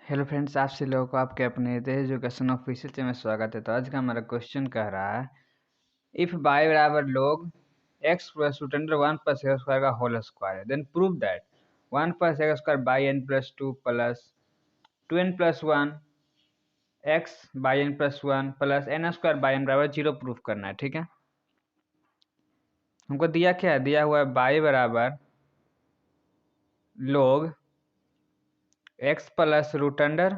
Hello friends, आप सभी लोगों को आपके अपने तेज एजुकेशन ऑफिशियल चैनल में स्वागत है। तो आज का हमारा क्वेश्चन कह रहा है, इफ बाय बराबर log x plus root under 1 plus x square का होल स्क्वायर है, then prove that 1 plus x square y n plus 2 plus 2n plus 1 x y n plus 1 plus n square y n बराबर 0 proof करना है। ठीक है, हमको दिया क्या है, दिया हुआ है बाई बराबर log x plus root under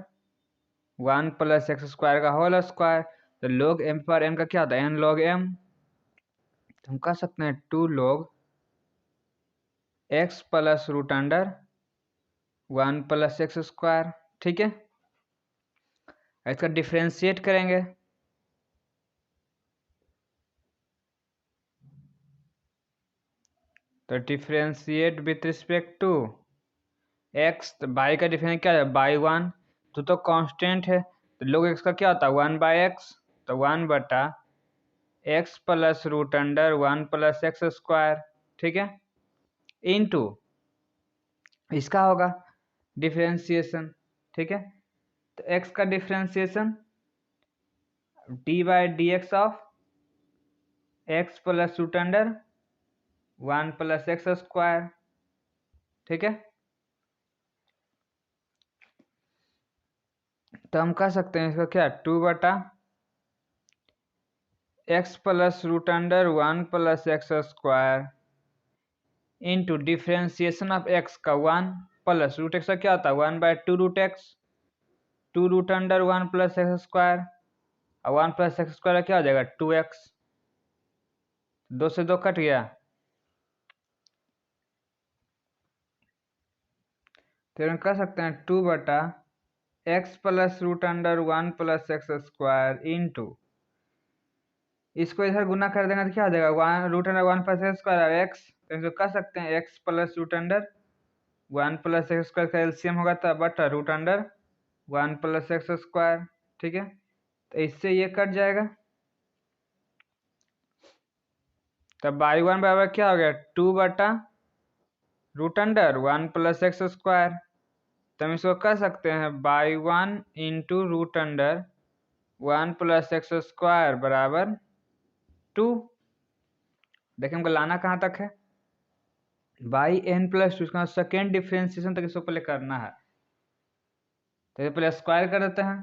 1 plus x square का होल स्क्वायर। तो log m पर m का क्या होता है, n log m। तो हम कह सकते हैं 2 log x plus root under 1 plus x square. ठीक है, इसका डिफ्रेंशिएट करेंगे तो differentiate with respect to x। तो बाई का डिफरेंस क्या है, बाई 1, तो कांस्टेंट है। तो log x का क्या होता है, 1 बाई एक्स। तो 1 बटा x plus root under 1 plus x square. ठीक है, इनटू इसका होगा डिफ्रेंशिएशन। ठीक है, तो x का differentiation d by d x of x plus root under 1 plus x square. ठीक है, तो हम कह सकते हैं इसका क्या, 2 बटा x plus root under 1 plus x square into differentiation of x का 1 प्लस रूट एक्स का क्या होता है, 1 by 2 root x, 2 root under 1 plus x square, और 1 प्लस एक्स स्क्वायर क्या हो जाएगा, 2x। 2 से 2 कट गया, तो हम कह सकते हैं 2 बटा x plus root under 1 plus x square into इसको इधर गुना कर देंगे तो क्या हो जाएगा, 1 root under 1 plus x square x. तो इसको कह सकते हैं x plus root under 1 plus x square का एलसीएम होगा तो बटा root under 1 plus x square. ठीक है, तो इससे ये कट जाएगा, तब बाई 1 बराबर क्या हो गया, 2 बटा root under 1 plus x square. तो हम इसको कह सकते हैं y 1 into root under 1 plus x square बराबर 2। देखिए हमको लाना कहाँ तक है, बाई एन प्लस 2, इसका सेकेंड डिफ्रेंशिएशन तक इसको पहले करना है। तो पहले स्क्वायर कर देते हैं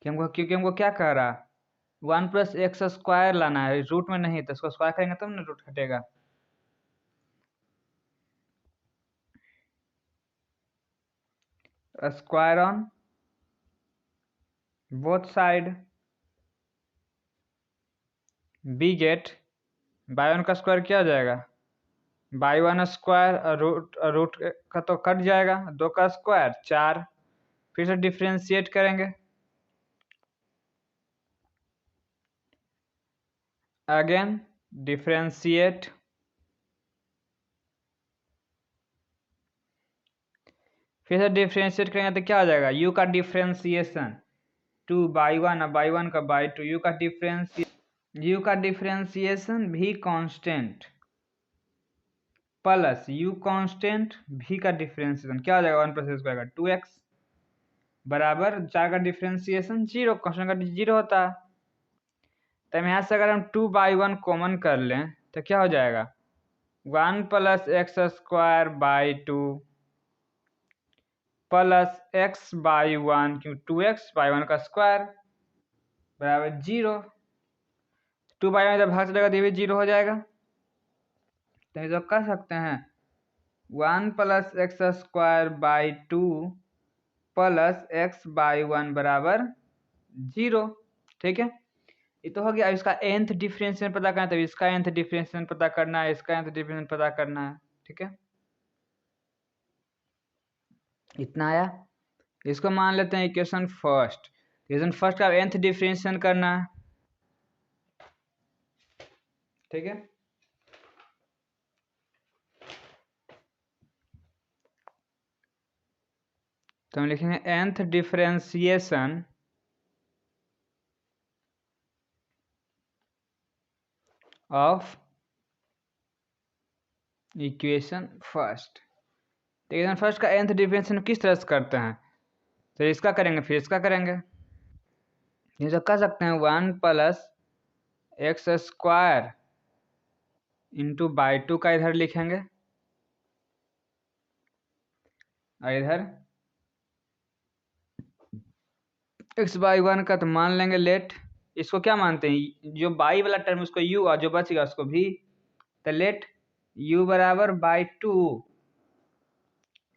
क्योंकि हमको क्या कह रहा है, 1 प्लस एक्स स्क्वायर लाना है, रूट में नहीं, तो इसको स्क्वायर करेंगे तब ना रूट घटेगा। Square on both side we get y 1 का स्क्वायर क्या हो जाएगा, बाई 1 स्क्वायर, रूट का तो कट जाएगा, 2 का स्क्वायर 4। फिर से डिफ्रेंशिएट करेंगे, अगेन डिफ्रेंशिएट, फिर से डिफ्रेंशिएट करेंगे तो क्या हो जाएगा, u का डिफ्रेंशिएशन 2 बाई 1 और बाई 1 का बाई 2, u का differentiation v constant plus u constant v का डिफ्रेंशिएशन क्या हो जाएगा, 1 प्लस स्क्वायर का 2x बराबर 4 का डिफ्रेंशिएशन 0, कांस्टेंट का 0 होता है। तो यहाँ से अगर हम 2 बाई 1 कॉमन कर लें तो क्या हो जाएगा, 1 plus x square by 2 plus x by 1, क्यों 2x बाई 1 का स्क्वायर बराबर 0। 2 बाई 1 जब भाग चलेगा तो ये भी 0 हो जाएगा। तो ये जो कह सकते हैं 1 plus x square by 2 plus x by 1 बराबर 0। ठीक है, ये तो हो गया। इसका nth डिफरेंशिएशन पता करना है, तो इसका nth डिफरेंशिएशन पता करना है, इसका nth डिफरेंशिएशन पता करना है। ठीक है, इतना आया। इसको मान लेते हैं इक्वेशन फर्स्ट। इक्वेशन फर्स्ट का nth डिफरेंशिएशन करना है। ठीक है, तो हम लिखेंगे nth differentiation of equation first. Equation first का nth डिफरेंशिएशन किस तरह से करते हैं, तो इसका करेंगे फिर इसका करेंगे। ये तो कर सकते हैं 1 plus x square into by 2 का इधर लिखेंगे और इधर एक्स बाई 1 का तो मान लेंगे लेट, इसको क्या मानते हैं, जो बाई वाला टर्म उसको u और जो बचेगा उसको v, तो लेट u बराबर बाई 2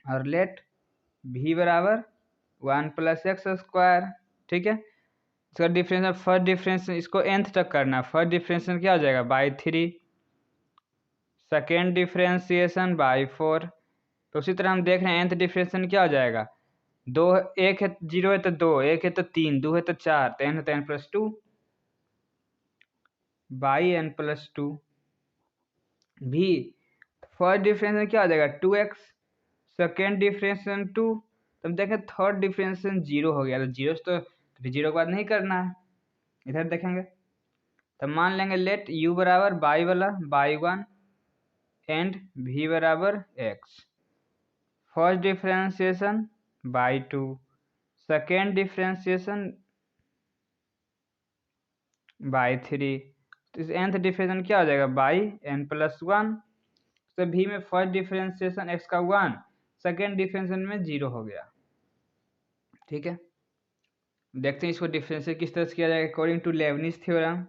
और लेट v बराबर 1 प्लस एक्स स्क्वायर। ठीक है, इसका डिफरेंस फर्स्ट डिफरेंस इसको nth तक करना, फर्स्ट डिफरेंशिएशन क्या हो जाएगा बाई 3, सेकेंड डिफरेंशिएशन बाई 4। तो उसी तरह हम देख रहे हैं nth डिफरेंशिएशन क्या हो जाएगा, दो एक है 0 है तो 2, एक है तो 3, 2 है तो 4, तो n है तो n plus 2 by n plus 2 भी। फर्स्ट डिफरेंशिएशन क्या हो जाएगा 2x, सेकेंड डिफरेंशिएशन 2, तो हम देखें थर्ड डिफरेंशिएशन 0 हो गया, तो जीरो से तो 0 के बाद नहीं करना है, इधर देखेंगे तो मान लेंगे लेट u बराबर बाई वाला बाई 1 एंड v बराबर x। First differentiation by 2, second differentiation by 3, तो इस nth डिफरेंशिएशन क्या हो जाएगा बाई n प्लस 1। तो v में फर्स्ट डिफरेंशिएशन x का 1, सेकेंड डिफरेंशिएशन में 0 हो गया। ठीक है, देखते हैं इसको डिफरेंशिएट किस तरह से किया जाएगा according to Leibniz theorem.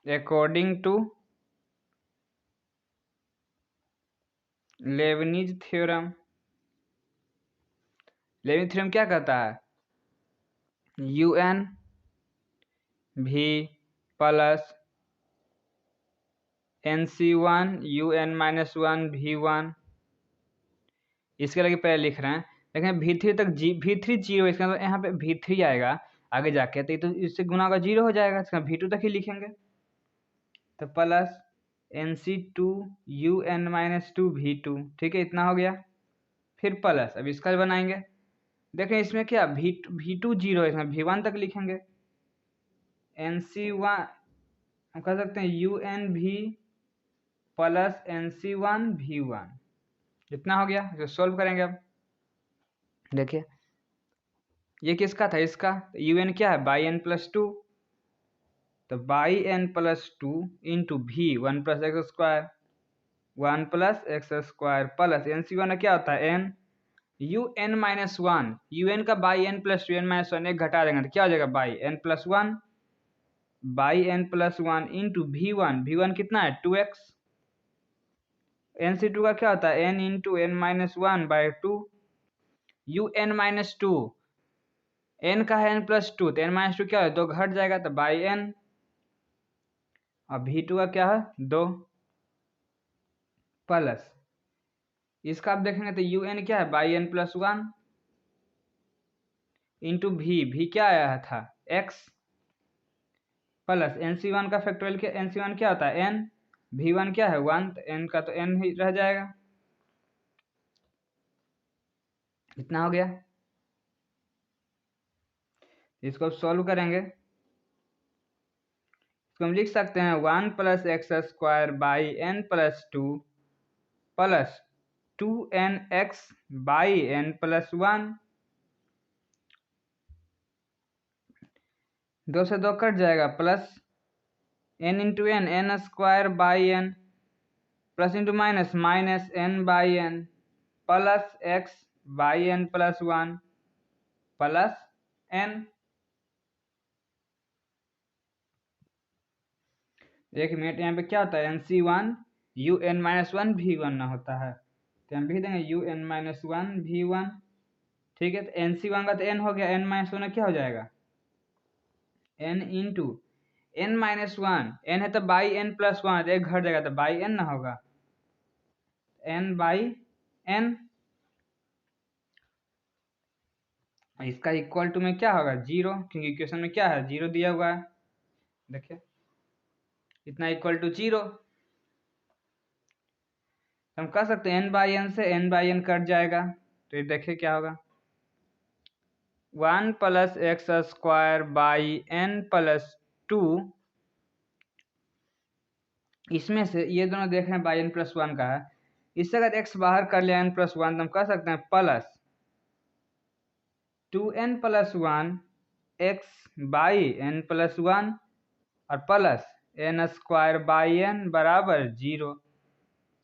According to Leibniz theorem, Leibniz theorem क्या कहता है, un v plus nc1 un minus 1 v1, इसके लगे पहले लिख रहे हैं, देखें v3 तक v3 0, इसका मतलब यहाँ पे v3 आएगा आगे जाके, तो इससे गुना होगा 0 हो जाएगा, इसका v2 तक ही लिखेंगे, तो plus nc2 un minus 2 v2। ठीक है, इतना हो गया, फिर प्लस अब इसका बनाएंगे, देखें इसमें क्या v2 0 है, इसमें v1 तक लिखेंगे, nc1 हम कह सकते हैं unv प्लस nc1 v1, इतना हो गया। जो सॉल्व करेंगे अब देखिए ये किसका था, इसका un क्या है बाई n प्लस 2, तो by n plus 2 into v 1 plus x square, 1 plus x square plus nc1 क्या होता है n, un माइनस 1, un का by n plus 2 n minus 1 एक घटा देंगे तो क्या हो जाएगा by n plus 1, by n plus 1 into v1 कितना है 2x, nc2 का क्या होता है n into n minus 1 by 2, un minus 2 n का है n प्लस 2, तो n माइनस 2 क्या है 2 घट जाएगा तो बाई n, और v2 का क्या है 2 प्लस इसका आप देखेंगे तो un क्या है by n plus 1 into v क्या आया था x, प्लस nc1 का फैक्टोरियल क्या, nc1 क्या होता है n, v1 क्या है 1, तो n का तो n ही रह जाएगा, इतना हो गया। इसको सॉल्व करेंगे, इसको हम लिख सकते हैं 1 plus x square by n plus 2 plus 2nx by n plus 1, 2 से 2 कट जाएगा, plus n into n square by n plus into minus minus n by n plus x by n plus 1 plus n। एक minute, यहाँ पे क्या होता है nc1 un minus 1 v1 ना होता है, तो हम लिख देंगे un माइनस 1 v1। ठीक है, तो nc1 का तो n हो गया, n माइनस 1 क्या हो जाएगा n into n minus 1, n है तो बाई n प्लस 1, एक घट जाएगा तो बाई n ना होगा, n बाई n, इसका इक्वल टू में क्या होगा 0, क्योंकि इक्वेशन में क्या है 0 दिया हुआ है, देखिए इतना इक्वल टू 0, हम कह सकते हैं n बाई n से n बाई n कट जाएगा, तो ये देखिए क्या होगा 1 plus x square by n plus 2, इसमें से ये दोनों देख रहे हैं बाई n प्लस 1 का है, इससे अगर x बाहर कर लिया n+1 तो हम कह सकते हैं plus 2n+1 x by n+1 और प्लस n² n बराबर 0।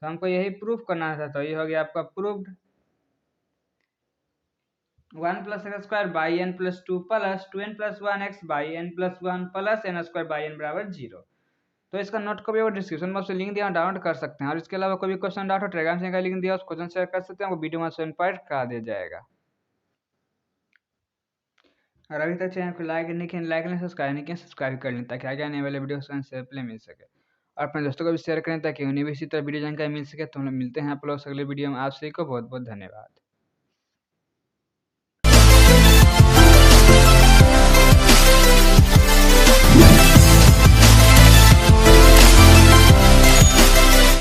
तो हमको यही प्रूफ करना था, तो ये हो गया आपका proofed. 1+x² by n+2 plus 2n+1 x by n+1 plus n² by n बराबर 0। तो इसका नोट को भी वो डिस्क्रिप्शन बॉक्स में लिंक दिया, डाउनलोड कर सकते हैं। और इसके अलावा कोई भी क्वेश्चन डाउट हो टेलीग्राम से का लिंक दिया, उस क्वेश्चन शेयर कर सकते हैं, वो वीडियो में स्वयं पॉइंट करा दिया जाएगा। और अभी तक चैनल को लाइक नहीं किया, लाइक नहीं सब्सक्राइब नहीं किया, सब्सक्राइब कर लें ताकि आगे आने वाले वीडियो से पहले मिल सके। और अपने दोस्तों को भी शेयर करें ताकि उन्हें भी इसी तरह वीडियो जानकारी मिल सके। तो हम लोग मिलते हैं आप लोग अगले वीडियो में। आप सभी को बहुत बहुत धन्यवाद।